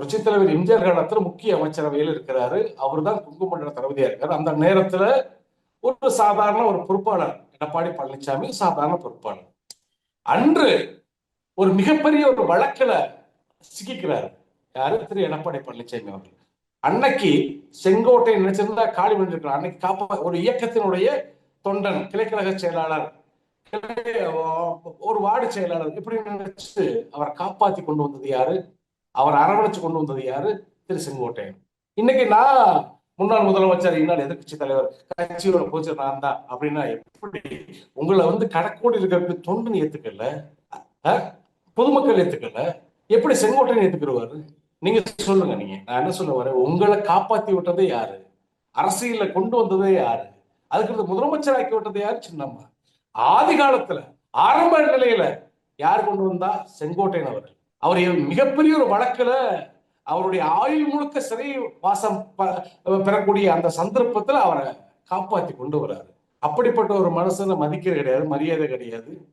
புரட்சித் தலைவர் எம்ஜிஆர் காலத்துல முக்கிய அமைச்சரவையில் இருக்கிறாரு. அவர் தான் குங்குமண்டல தளபதியா இருக்காரு. அந்த நேரத்துல ஒரு சாதாரண ஒரு பொறுப்பாளர் எடப்பாடி பழனிசாமி சாதாரண பொறுப்பாளர். அன்று ஒரு மிகப்பெரிய ஒரு வழக்குல சிக்கிக்கிறார். யாரு? திரு எடப்பாடி பழனிசாமி அவர்கள். அன்னைக்கு செங்கோட்டை நினைச்சிருந்தா காலி பண்ணிருக்கலாம். அன்னைக்கு ஒரு இயக்கத்தினுடைய தொண்டன், கிளைக்கழக செயலாளர், ஒரு வார்டு செயலாளர் இப்படி நினைச்சு அவரை காப்பாத்தி கொண்டு வந்தது யாரு? அவர் அரவணைச்சு கொண்டு வந்தது யாரு? திரு செங்கோட்டையன். இன்னைக்கு நான் முன்னாள் முதலமைச்சர், இன்னால் எதிர்கட்சி தலைவர், கட்சியோட போச்சு நான் தான் அப்படின்னா எப்படி? உங்களை கடற்கோடி இருக்கிற தொண்டன் ஏத்துக்கல, பொதுமக்கள் ஏத்துக்கல, எப்படி செங்கோட்டையன் ஏத்துக்கிறவாரு? நீங்க சொல்லுங்க. நான் என்ன சொல்ல வரேன், உங்களை காப்பாத்தி விட்டதே யாரு? அரசியல கொண்டு வந்ததே யாரு? அதுக்கு முதலமைச்சர் ஆக்கி விட்டது யாரு? சின்னம்மா. ஆதி காலத்துல ஆரம்ப நிலையில யார் கொண்டு வந்தா? செங்கோட்டையன் அவர்கள். அவர் மிகப்பெரிய ஒரு வழக்குல அவருடைய ஆயுள் முழுக்க சிறை வாசம் பெறக்கூடிய அந்த சந்தர்ப்பத்துல அவரை காப்பாத்தி கொண்டு வராரு. அப்படிப்பட்ட ஒரு மனுஷனை மதிக்கிறது கிடையாது, மரியாதை கிடையாது.